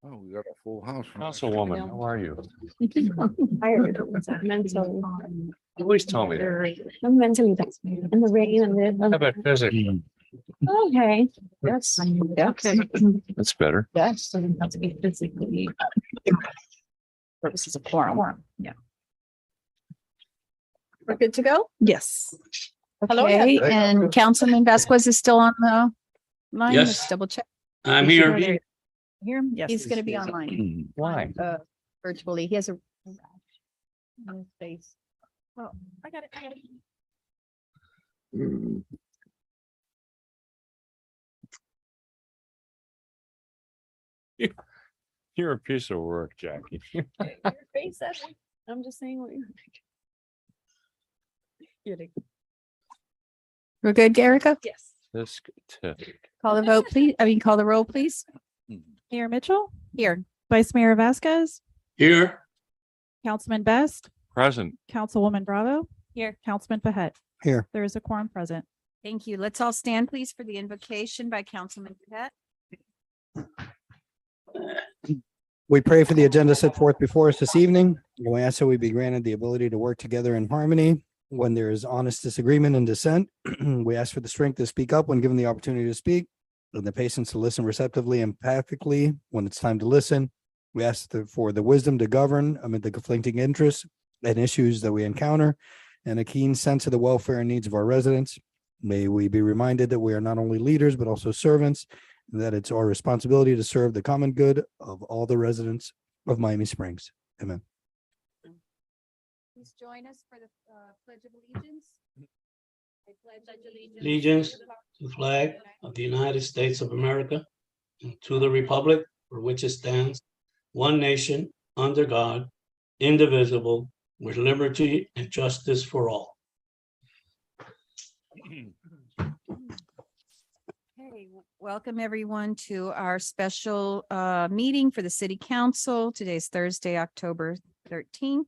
Oh, we got a full house. Councilwoman, how are you? Tired. Mentally. You always tell me that. I'm mentally and the rain and How the. about physically? Okay. That's. That's better. Yes. Doesn't have to be physically. Purposes of quorum. Yeah. We're good to go? Yes. Hello, Okay, Heather. and Councilman Vasquez is still on the line? Yes. Let's double check. I'm He's here. there. Hear him? Yes. He's gonna be online, Why? virtually. He has a rash on his face. Oh, I got it. I got it. Mm. You're a piece of work, Jackie. Your face says it. I'm just saying what you're. Kidding. We're good, Erica? Yes. This, Call the vote, please. Call the roll, please. Mayor Mitchell, Here. Vice Mayor Vasquez, Here, Councilman Best, present. Councilwoman Bravo. Here. Councilman Behet. Here. There is a quorum present. Thank you. Let's all stand, please, for the invocation by Councilman Cadet. We pray for the agenda set forth before us this evening. And we ask that we be granted the ability to work together in harmony when there is honest disagreement and dissent. We ask for the strength to speak up when given the opportunity to speak, and the patience to listen receptively and empathically when it's time to listen. We ask for the wisdom to govern amid the conflicting interests and issues that we encounter, and a keen sense of the welfare and needs of our residents. May we be reminded that we are not only leaders, but also servants, and that it's our responsibility to serve the common good of all the residents of Miami Springs. Amen. Please join us for the Pledge of Allegiance. I pledge allegiance to the flag of the United States of America and to the republic for which it stands, one nation, under God, indivisible, with liberty and justice for all. Okay, welcome everyone to our special meeting for the City Council. Today's Thursday, October 13th.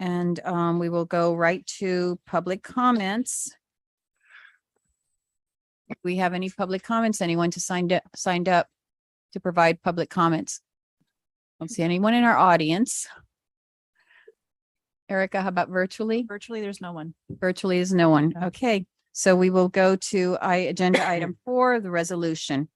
And we will go right to public comments. If we have any public comments, anyone to signed up to provide public comments? Don't see anyone in our audience. Erica, how about virtually? Virtually, there's no one. Virtually is no one. Okay, so we will go to agenda item 4, the resolution.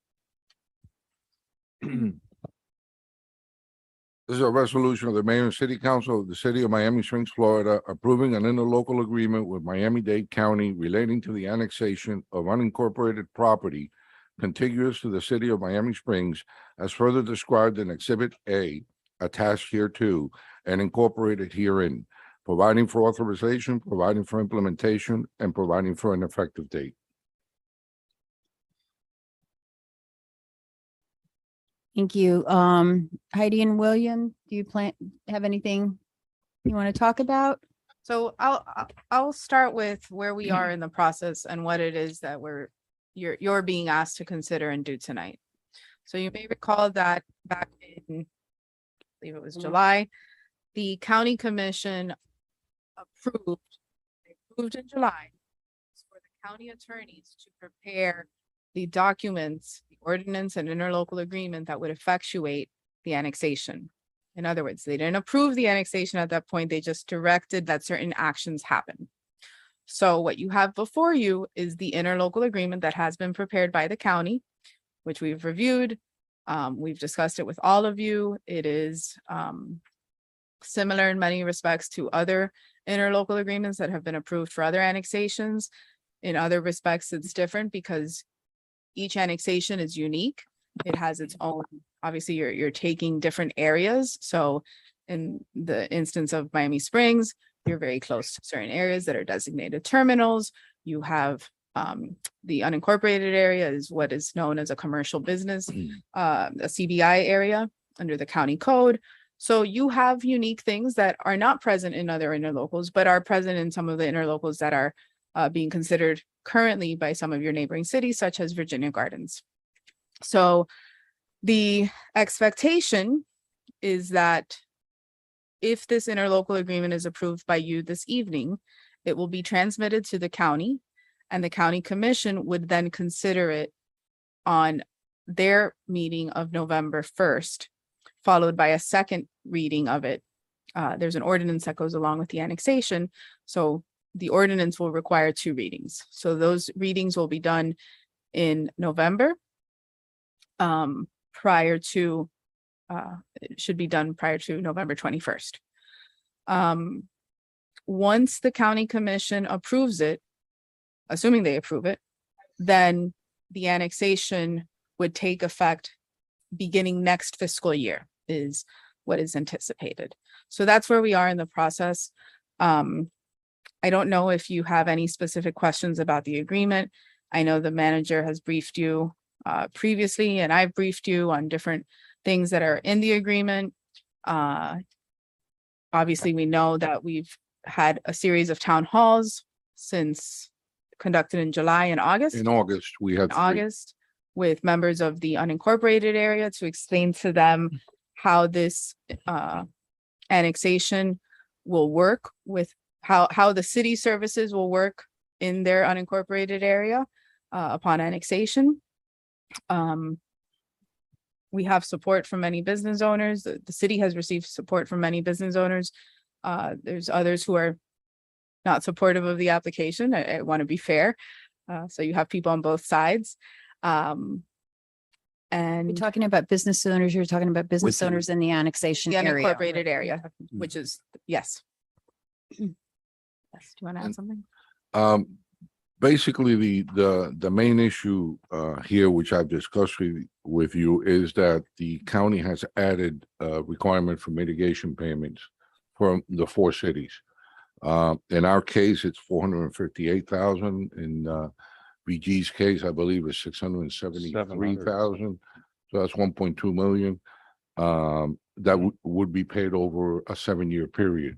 This is a resolution of the Mayor and City Council of the City of Miami Springs, Florida, approving an interlocal agreement with Miami-Dade County relating to the annexation of unincorporated property contiguous to the City of Miami Springs, as further described in Exhibit A, attached hereto, and incorporated herein, providing for authorization, providing for implementation, and providing for an effective date. Thank you. Heidi and William, do you have anything you want to talk about? So I'll start with where we are in the process and what it is that you're being asked to consider and do tonight. So you may recall that back in, I believe it was July, the county commission approved in July for the county attorneys to prepare the documents, the ordinance and interlocal agreement that would effectuate the annexation. In other words, they didn't approve the annexation at that point. They just directed that certain actions happen. So what you have before you is the interlocal agreement that has been prepared by the county, which we've reviewed. We've discussed it with all of you. It is similar in many respects to other interlocal agreements that have been approved for other annexations. In other respects, it's different because each annexation is unique. It has its own, obviously you're taking different areas. So in the instance of Miami Springs, you're very close to certain areas that are designated terminals. You have the unincorporated area is what is known as a commercial business, a CBI area under the county code. So you have unique things that are not present in other interlocals, but are present in some of the interlocals that are being considered currently by some of your neighboring cities, such as Virginia Gardens. So the expectation is that if this interlocal agreement is approved by you this evening, it will be transmitted to the county, and the county commission would then consider it on their meeting of November 1st, followed by a second reading of it. There's an ordinance that goes along with the annexation. So the ordinance will require 2 readings. So those readings will be done in November. Prior to, it should be done prior to November 21st. Once the county commission approves it, assuming they approve it, then the annexation would take effect beginning next fiscal year is what is anticipated. So that's where we are in the process. I don't know if you have any specific questions about the agreement. I know the manager has briefed you previously, and I've briefed you on different things that are in the agreement. Obviously, we know that we've had a series of town halls since conducted in July and August. In August, we had. In August with members of the unincorporated area to explain to them how this annexation will work with how the city services will work in their unincorporated area upon annexation. We have support from many business owners. The city has received support from many business owners. There's others who are not supportive of the application. I want to be fair. So you have people on both sides. You're And talking about business owners, you're talking about business Within- owners in the annexation the area. unincorporated area, which is, yes. Yes, do you want to add And- something? Basically, the main issue here, which I've discussed with you, is that the county has added requirement for mitigation payments for the 4 cities. In our case, it's 458,000. In BG's case, I believe it's 673,000. So that's 1.2 million. That would be paid over a 7-year period.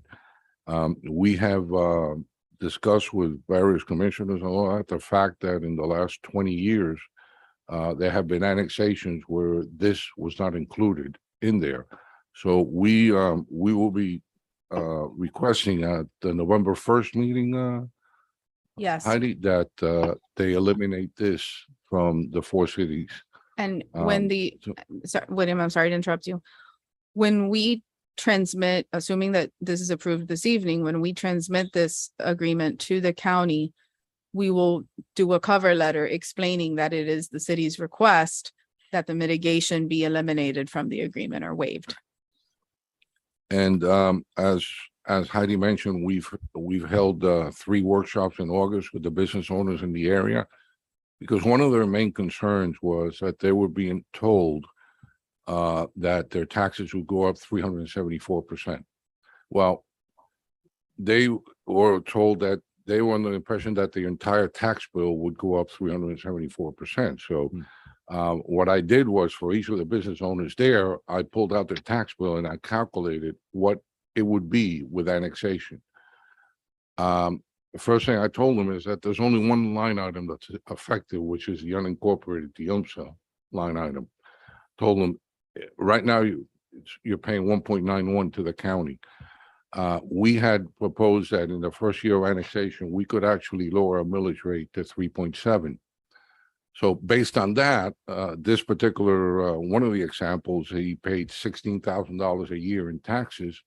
We have discussed with various commissioners and all that, the fact that in the last 20 years, there have been annexations where this was not included in there. So we will be requesting at the November 1st meeting, Yes, Heidi, that they eliminate this from the 4 cities. and when so- sorry, William, I'm sorry to interrupt you. When we transmit, assuming that this is approved this evening, when we transmit this agreement to the county, we will do a cover letter explaining that it is the city's request that the mitigation be eliminated from the agreement or waived. And as Heidi mentioned, we've held 3 workshops in August with the business owners in the area. Because one of their main concerns was that they were being told that their taxes would go up 374%. Well, they were told that they were under the impression that the entire tax bill would go up 374%. So what I did was, for each of the business owners there, I pulled out their tax bill and I calculated what it would be with annexation. The first thing I told them is that there's only one line item that's affected, which is the unincorporated, the UMSA line item. Told them, right now, you're paying 1.91 to the county. We had proposed that in the first year of annexation, we could actually lower our millage rate to 3.7. So based on that, this particular, one of the examples, he paid $16,000 a year in taxes.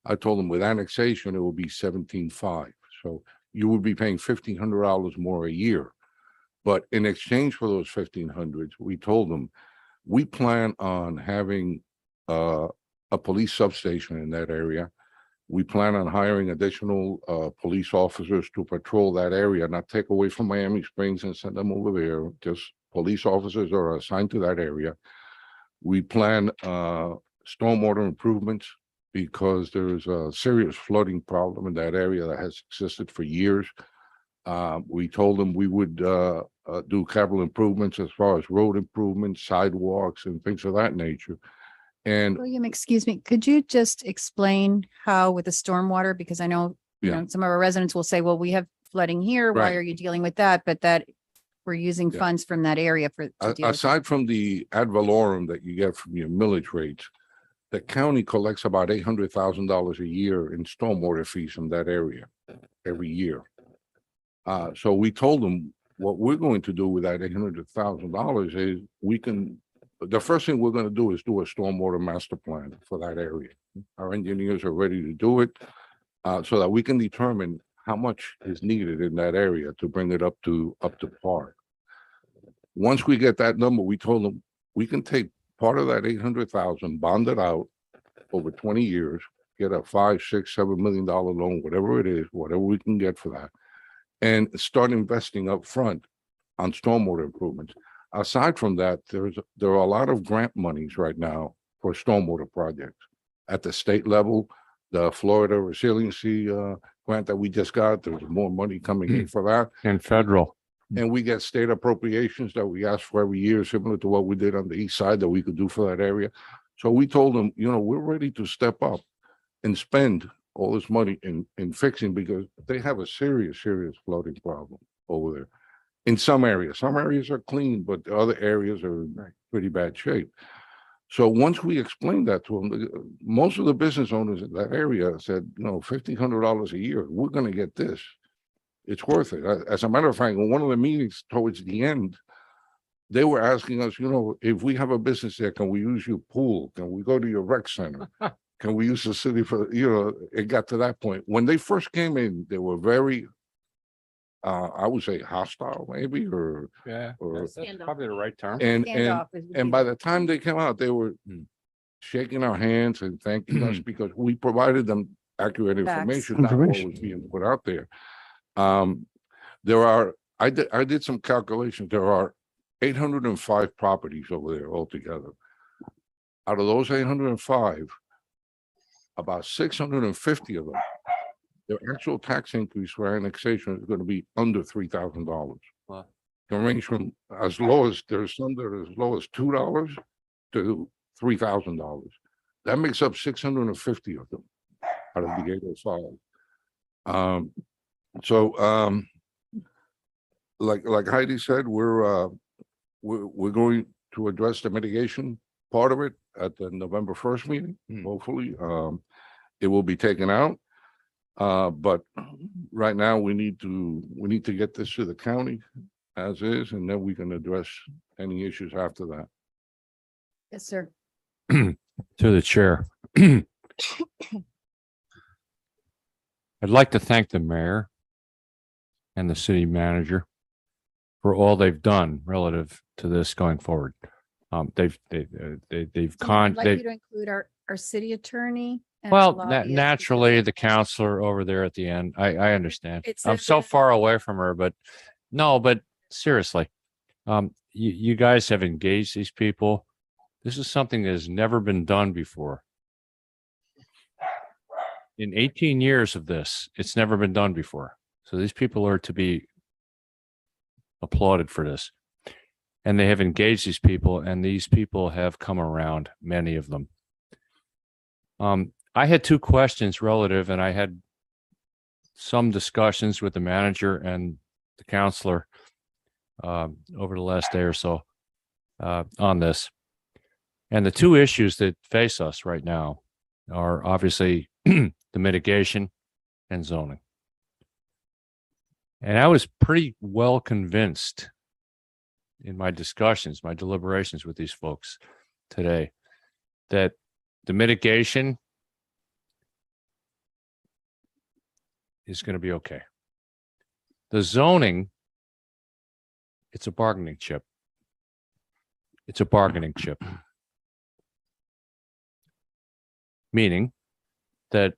I told him with annexation, it will be 17.5. So you would be paying $1,500 more a year. But in exchange for those $1,500, we told them, we plan on having a police substation in that area. We plan on hiring additional police officers to patrol that area, not take away from Miami Springs and send them over there. Just police officers are assigned to that area. We plan stormwater improvements because there's a serious flooding problem in that area that has existed for years. We told them we would do capital improvements as far as road improvements, sidewalks, and things of that nature. And William, excuse me, could you just explain how with the stormwater, because I know, you Yeah. know, some of our residents will say, well, we have flooding here. Why Right. are you dealing with that? But that we're using Yeah. funds from that area to deal with. aside from the ad valorem that you get from your millage rates, the county collects about $800,000 a year in stormwater fees from that area every year. So we told them what we're going to do with that $800,000 is the first thing we're gonna do is do a stormwater master plan for that area. Our engineers are ready to do it, so that we can determine how much is needed in that area to bring it up to par. Once we get that number, we told them, we can take part of that 800,000, bond it out over 20 years, get a $5, $6, $7 million loan, whatever it is, whatever we can get for that, and start investing up front on stormwater improvements. Aside from that, there are a lot of grant monies right now for stormwater projects at the state level. The Florida Resiliency grant that we just got, there's more money coming in for that. And federal. And we get state appropriations that we ask for every year, similar to what we did on the east side that we could do for that area. So we told them, we're ready to step up and spend all this money in fixing, because they have a serious flooding problem over there. In some areas are clean, but the other areas are in pretty bad shape. So once we explained that to them, most of the business owners in that area said, $1,500 a year, we're going to get this. It's worth it. As a matter of fact, in one of the meetings towards the end, they were asking us, if we have a business there, can we use your pool? Can we go to your rec center? Can we use the city for, it got to that point. When they first came in, they were very, I would say hostile maybe, or That's probably the right term. and by the time they came out, they were shaking our hands and thanking us because we provided them accurate information, not what was being put out there. I did some calculations. There are 805 properties over there altogether. Out of those 805, about 650 of them, their actual tax increase for annexation is going to be under $3,000. Wow. Can range from there's some that are as low as $2 to $3,000. That makes up 650 of them out of the 805. Like Heidi said, we're going to address the mitigation part of it at the November 1st meeting. Hopefully, it will be taken out. But right now we need to get this to the county as is, and then we can address any issues after that. Yes, sir. To the chair. I'd like to thank the mayor and the city manager for all they've done relative to this going forward. They've I'd like you to include our city attorney. and well, lobbyist, naturally, because the counselor over there at the end. I understand. It I'm says so that- far away from her, but seriously, you guys have engaged these people. This is something that has never been done before. In 18 years of this, it's never been done before. So these people are to be applauded for this. And they have engaged these people, and these people have come around, many of them. I had two questions relative, and I had some discussions with the manager and the counselor over the last day or so on this. And the two issues that face us right now are obviously the mitigation and zoning. And I was pretty well convinced in my discussions, my deliberations with these folks today, that the mitigation is going to be okay. The zoning, it's a bargaining chip. It's a bargaining chip. Meaning that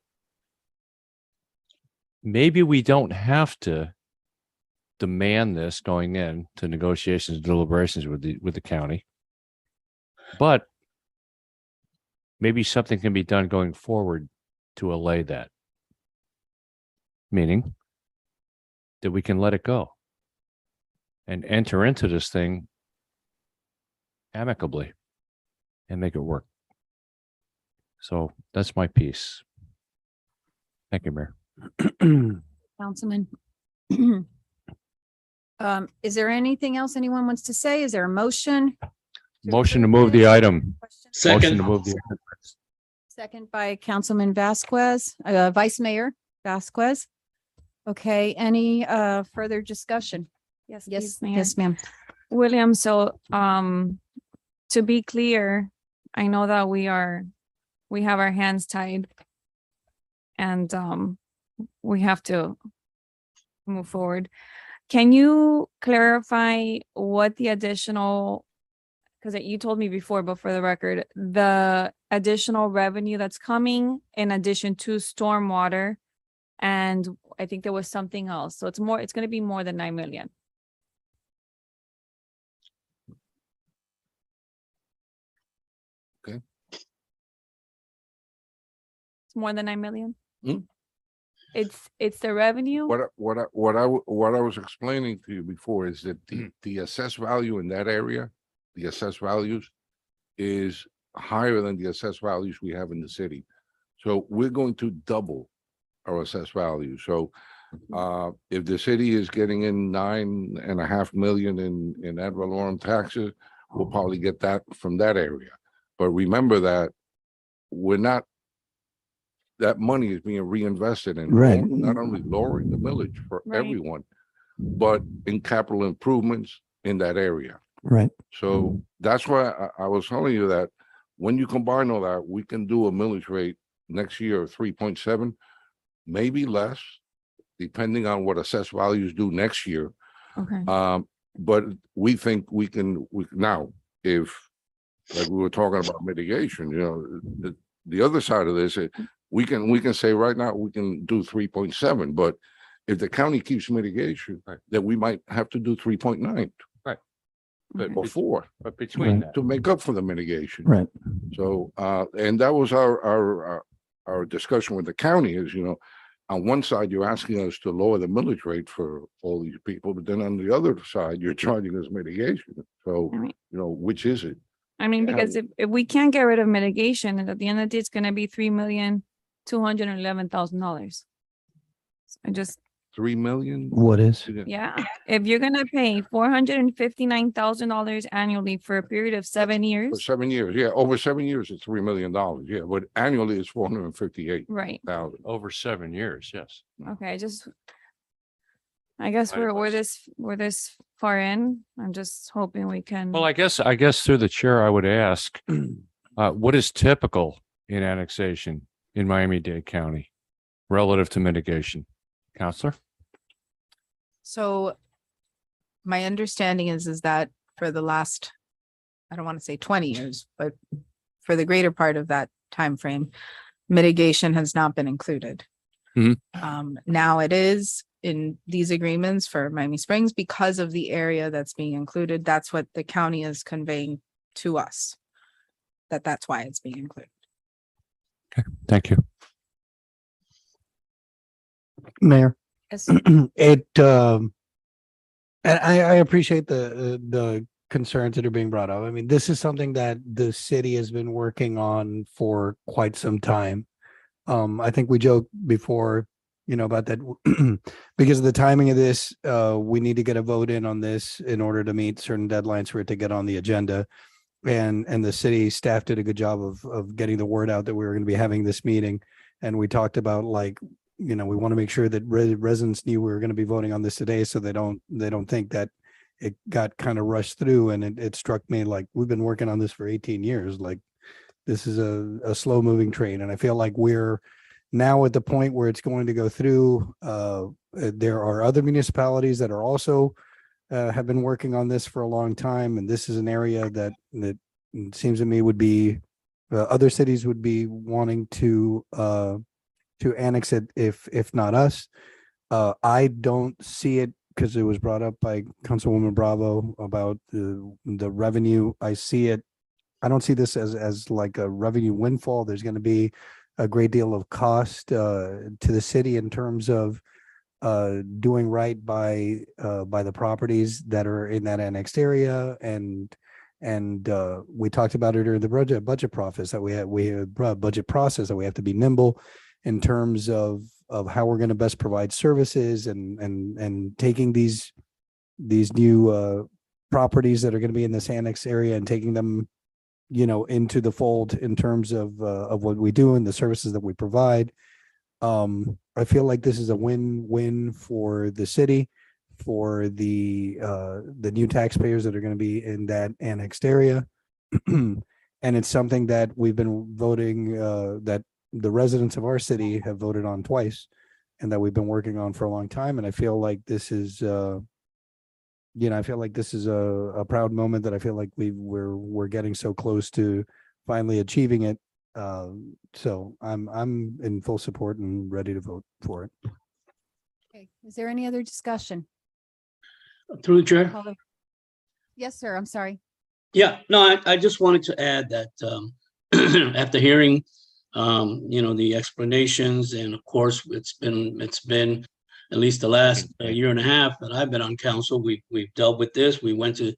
maybe we don't have to demand this going in to negotiations and deliberations with the county, but maybe something can be done going forward to allay that. Meaning that we can let it go and enter into this thing amicably and make it work. So that's my piece. Thank you, Mayor. Councilman. Is there anything else anyone wants to say? Is there a motion? Motion to move the item. Question? Motion Second. to move the item. Second by Councilman Vasquez, Vice Mayor Vasquez. Okay, any further discussion? Yes, Yes, please, Mayor. yes, ma'am. William, so, to be clear, I know that we have our hands tied. And, we have to move forward. Can you clarify what the additional, because you told me before, but for the record, the additional revenue that's coming in addition to stormwater? And I think there was something else. So it's gonna be more than 9 million. Okay. It's more than 9 million? Hmm? It's the revenue? What I was explaining to you before is that the assessed value in that area, the assessed values is higher than the assessed values we have in the city. So we're going to double our assessed value. So if the city is getting in 9.5 million in ad valorem taxes, we'll probably get that from that area. But remember that we're not, that money is being reinvested in Right. not only lowering the millage for Right. everyone, but in capital improvements in that area. Right. So that's why I was telling you that when you combine all that, we can do a millage rate next year of 3.7, maybe less, depending on what assessed values do next year. Okay. But we think we now, if, like we were talking about mitigation, the other side of this, we can say right now, we can do 3.7, but if the county keeps mitigation, then we might have to do 3.9 But or 4 But between that, to make up for the mitigation. Right. So, and that was our discussion with the county is, on one side, you're asking us to lower the millage rate for all these people, but then on the other side, you're charging us mitigation. So, I mean- which is it? I mean, Yeah. because if we can't get rid of mitigation, and at the end of the day, it's gonna be $3,211,000. I just, 3 million? What is? yeah, if you're gonna pay $459,000 annually for a period of 7 For years, 7 years, yeah, over 7 years, it's $3 million, yeah, but annually it's 458,000. right? over 7 years, yes. Okay, I guess Might have we're was. this far in. I'm just hoping we can. Well, I guess through the chair, I would ask, what is typical in annexation in Miami-Dade County relative to mitigation? Counselor? So my understanding is that for the last, I don't want to say 20 years, but for the greater part of that time frame, mitigation has not been included. Mhm. Now it is in these agreements for Miami Springs because of the area that's being included. That's what the county is conveying to us. That's why it's being included. Thank you. Mayor, Yes. and I appreciate the concerns that are being brought up. I mean, this is something that the city has been working on for quite some time. I think we joked before, about that because of the timing of this, we need to get a vote in on this in order to meet certain deadlines for it to get on the agenda. And the city staff did a good job of getting the word out that we were going to be having this meeting. And we talked about we want to make sure that residents knew we were going to be voting on this today, so they don't think that it got kind of rushed through. And it struck me like we've been working on this for 18 years. Like this is a slow moving train. And I feel like we're now at the point where it's going to go through. There are other municipalities that are also have been working on this for a long time. And this is an area that it seems to me would be other cities would be wanting to annex it if not us. I don't see it because it was brought up by Councilwoman Bravo about the revenue. I don't see this as like a revenue windfall. There's going to be a great deal of cost to the city in terms of doing right by the properties that are in that annexed area. And we talked about it during the budget process that we have budget process that we have to be nimble in terms of how we're going to best provide services and taking these new properties that are going to be in this annex area and taking them, into the fold in terms of what we do and the services that we provide. I feel like this is a win-win for the city, for the new taxpayers that are going to be in that annexed area. And it's something that we've been voting, that the residents of our city have voted on twice and that we've been working on for a long time. And I feel like this is, I feel like this is a proud moment that I feel like we're getting so close to finally achieving it. So I'm in full support and ready to vote for it. Okay, is there any other discussion? Through the chair. Call the- Yes, sir, I'm sorry. Yeah, no, I just wanted to add that after hearing, the explanations, and of course, it's been at least the last year and a half that I've been on council, we've dealt with this. We went to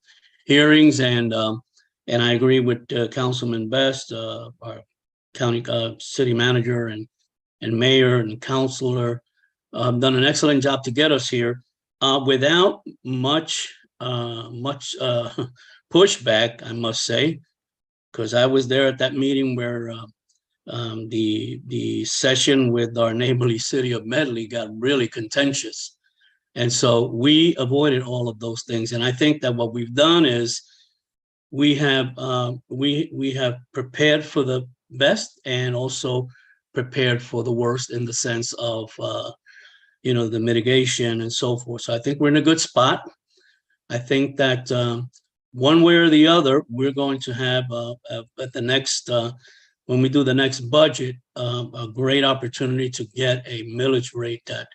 hearings, and I agree with Councilman Best, our county city manager and mayor and councilor, done an excellent job to get us here without much pushback, I must say, because I was there at that meeting where the session with our neighborly city of Medley got really contentious. And so we avoided all of those things. And I think that what we've done is we have prepared for the best and also prepared for the worst in the sense of, the mitigation and so forth. So I think we're in a good spot. I think that one way or the other, we're going to have at the next, when we do the next budget, a great opportunity to get a millage rate that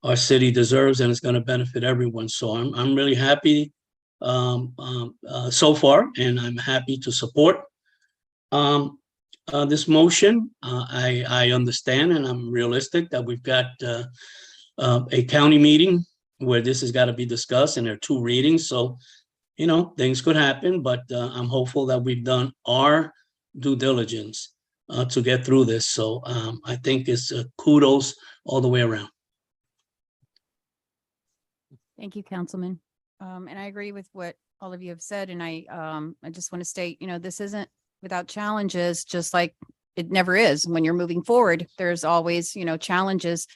our city deserves, and it's going to benefit everyone. So I'm really happy so far, and I'm happy to support this motion. I understand, and I'm realistic that we've got a county meeting where this has got to be discussed, and there are 2 readings. So, things could happen, but I'm hopeful that we've done our due diligence to get through this. So I think it's kudos all the way around. Thank you, Councilman. And I agree with what all of you have said. And I just want to state, this isn't without challenges, just like it never is. When you're moving forward, there's always, challenges.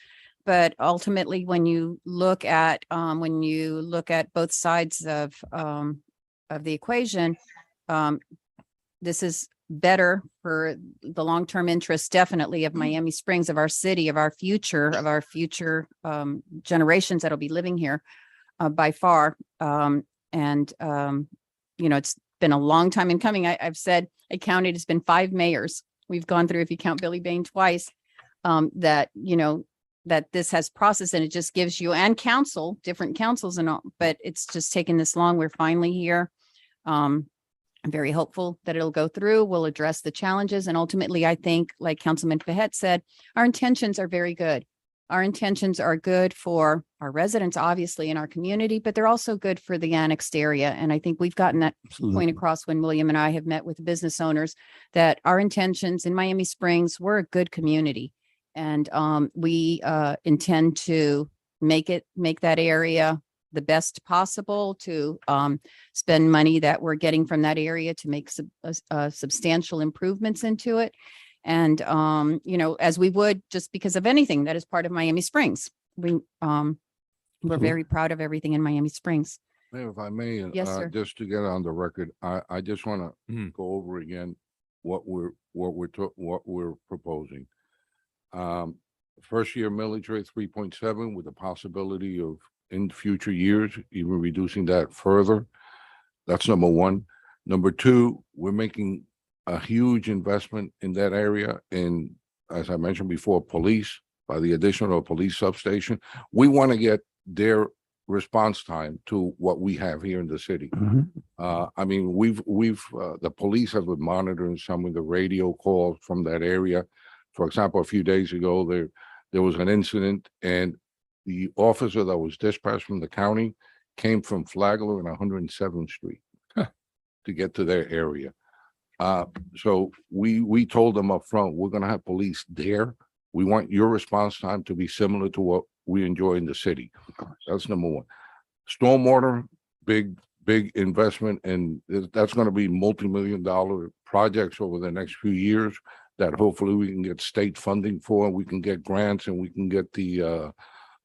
But ultimately, when you look at both sides of the equation, this is better for the long-term interest, definitely, of Miami Springs, of our city, of our future generations that'll be living here by far. It's been a long time in coming. I've said, I counted, it's been 5 mayors. We've gone through, if you count Billy Bain twice, that this has processed, and it just gives you, and different councils and all, but it's just taken this long. We're finally here. I'm very hopeful that it'll go through. We'll address the challenges. And ultimately, I think, like Councilman Pahet said, our intentions are very good. Our intentions are good for our residents, obviously, in our community, but they're also good for the annexed area. And I think we've gotten that point across when William and I have met with the business owners, that our intentions in Miami Springs, we're a good community. And we intend to make that area the best possible, to spend money that we're getting from that area to make substantial improvements into it. And, as we would just because of anything that is part of Miami Springs. We're very proud of everything in Miami Springs. Mayor, if I may, Yes, sir. just to get on the record, I just want to go over again what we're proposing. First year millage rate 3.7, with the possibility of in future years even reducing that further. That's number one. Number two, we're making a huge investment in that area, and as I mentioned before, police, by the addition of a police substation. We want to get their response time to what we have here in the city. I mean, the police have been monitoring some of the radio calls from that area. For example, a few days ago, there was an incident, and the officer that was dispatched from the county came from Flagler and 107th Street to get to their area. So we told them up front, we're going to have police there. We want your response time to be similar to what we enjoy in the city. That's number one. Stormwater, big investment, and that's going to be multi-million-dollar projects over the next few years that hopefully we can get state funding for, and we can get grants, and we can get the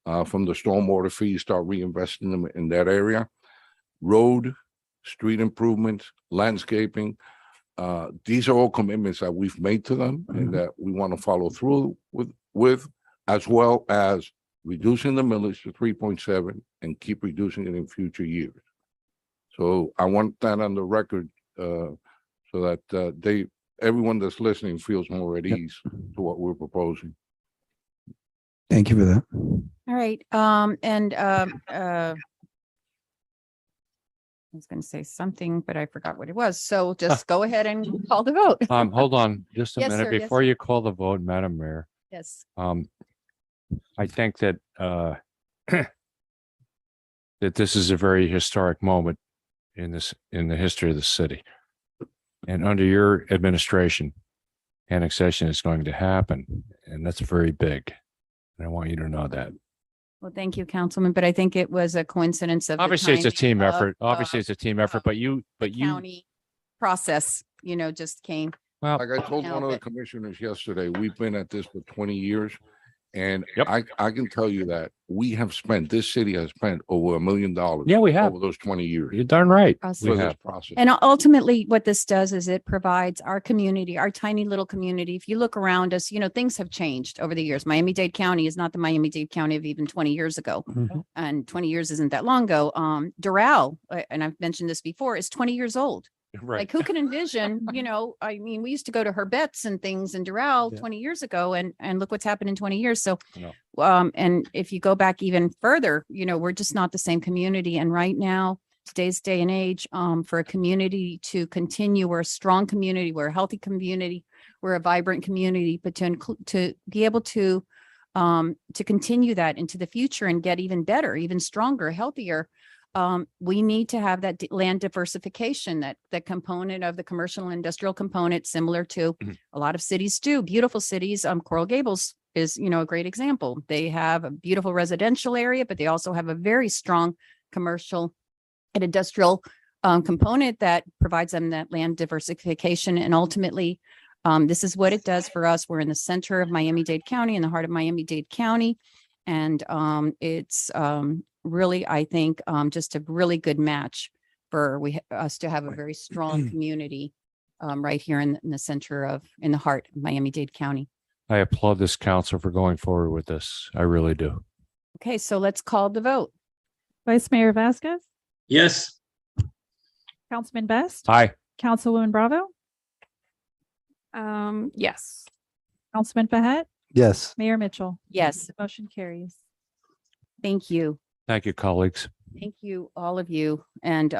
from the stormwater fees, start reinvesting them in that area. Road, street improvements, landscaping. These are all commitments that we've made to them and that we want to follow through with, as well as reducing the millage to 3.7 and keep reducing it in future years. So I want that on the record, so that everyone that's listening feels more at ease to what we're proposing. Thank you for that. All right, I was going to say something, but I forgot what it was. So just go ahead and call the vote. Hold on just a Yes, minute sir. Yes, before you call the vote, Madam Mayor. Yes. I think that that this is a very historic moment in the history of the city. And under your administration, annexation is going to happen, and that's very big. And I want you to know that. Well, thank you, Councilman, but I think it was a coincidence of the Obviously, it's a timing team of, effort. Obviously, it's a team effort, but you, county process, just came. well, Like I told Now one of the that- commissioners yesterday, we've been at this for 20 years. And Yep. I can tell you that this city has spent over $1 million. Yeah, we have. Over those 20 years. you're darn right. Process. We For this have. process. And ultimately, what this does is it provides our community, our tiny little community. If you look around us, things have changed over the years. Miami-Dade County is not the Miami-Dade County of even 20 years ago. And 20 years isn't that long ago. Doral, and I've mentioned this before, is 20 years old. Right. Like who can envision, we used to go to Herbett's and things in Doral Yeah. 20 years ago and look what's happened in 20 years. So, No. and if you go back even further, we're just not the same community. And right now, today's day and age, for a community to continue, we're a strong community, we're a healthy community, we're a vibrant community, but to be able to continue that into the future and get even better, even stronger, healthier, we need to have that land diversification, that component of the commercial and industrial component, similar to a lot of cities do. Beautiful cities. Coral Gables is, a great example. They have a beautiful residential area, but they also have a very strong commercial and industrial component that provides them that land diversification. And ultimately, this is what it does for us. We're in the center of Miami-Dade County, in the heart of Miami-Dade County. And it's really, I think, just a really good match for us to have a very strong community right here in the center in the heart of Miami-Dade County. I applaud this council for going forward with this. I really do. Okay, so let's call the vote. Vice Mayor Vasquez, Yes. Councilman Best, Hi. Councilwoman Bravo, Yes. Councilman Behet, Yes. Mayor Mitchell. Yes, Motion carries. thank you. Thank you, colleagues. Thank you, all of you. And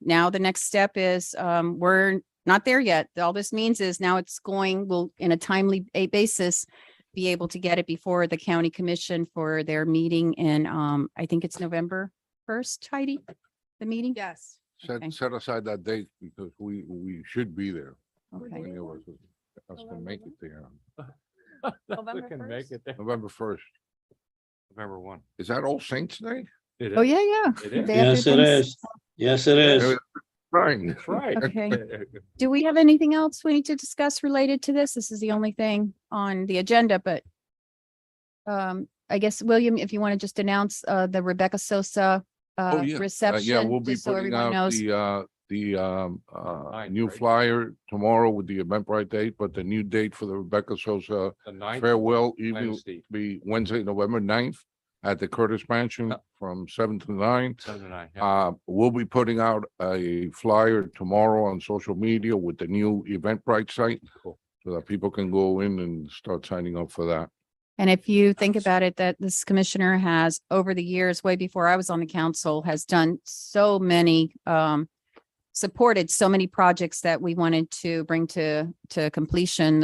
now the next step is we're not there yet. All this means is now we'll in a timely basis be able to get it before the county commission for their meeting in I think it's November 1st, Heidi, the meeting? Yes. Okay. Set aside that date because we should be there. Okay. Many of us can make it there. November Can 1st? make it there. November 1st. November 1. Is that All Saints Day? It Oh, is. yeah, yeah. It is. They have Yes, their it things. is. Yes, it is. Right. That's right. Okay. Do we have anything else we need to discuss related to this? This is the only thing on the agenda, but I guess, William, if you want to just announce the Rebecca Sosa Oh, yeah. reception. Yeah, we'll be just so putting everyone out knows. the Ninth, new right? flyer tomorrow with the Eventbrite date, but the new date for the Rebecca Sosa The ninth, farewell evening Wednesday, will be Wednesday, November 9th at the Curtis Mansion Yeah. from 7 to 9. 7 to 9. Yeah. We'll be putting out a flyer tomorrow on social media with the new Eventbrite site Cool. so that people can go in and start signing up for that. And if you think about it, that this commissioner has over the years, way before I was on the council, has done so many, supported so many projects that we wanted to bring to completion,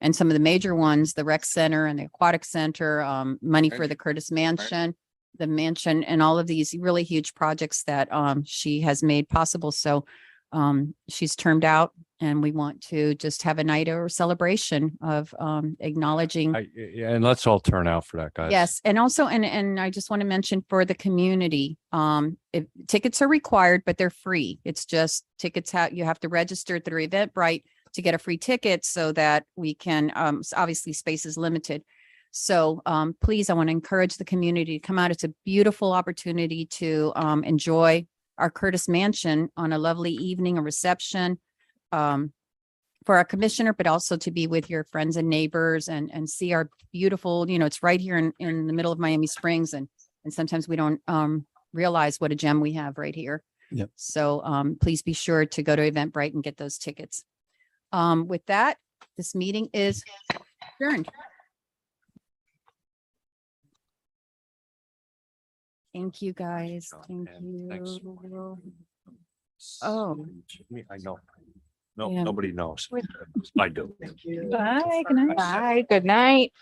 and some of the major ones, the rec center and the aquatic center, money for the Curtis Mansion, the mansion, and all of these really huge projects that she has made possible. So she's termed out, and we want to just have a night or celebration of acknowledging. Yeah, and let's all turn out for that, guys. Yes, and also, and I just want to mention for the community, if tickets are required, but they're free. It's just tickets you have to register through Eventbrite to get a free ticket so that we can, obviously space is limited. So please, I want to encourage the community to come out. It's a beautiful opportunity to enjoy our Curtis Mansion on a lovely evening, a reception for our commissioner, but also to be with your friends and neighbors and see our beautiful, it's right here in the middle of Miami Springs. And sometimes we don't realize what a gem we have right here. Yep. So please be sure to go to Eventbrite and get those tickets. With that, this meeting is adjourned. Thank you, guys. Thank Thanks. you. Oh. I know. No, Yeah. nobody knows. I do. Bye, good night. Bye, good night.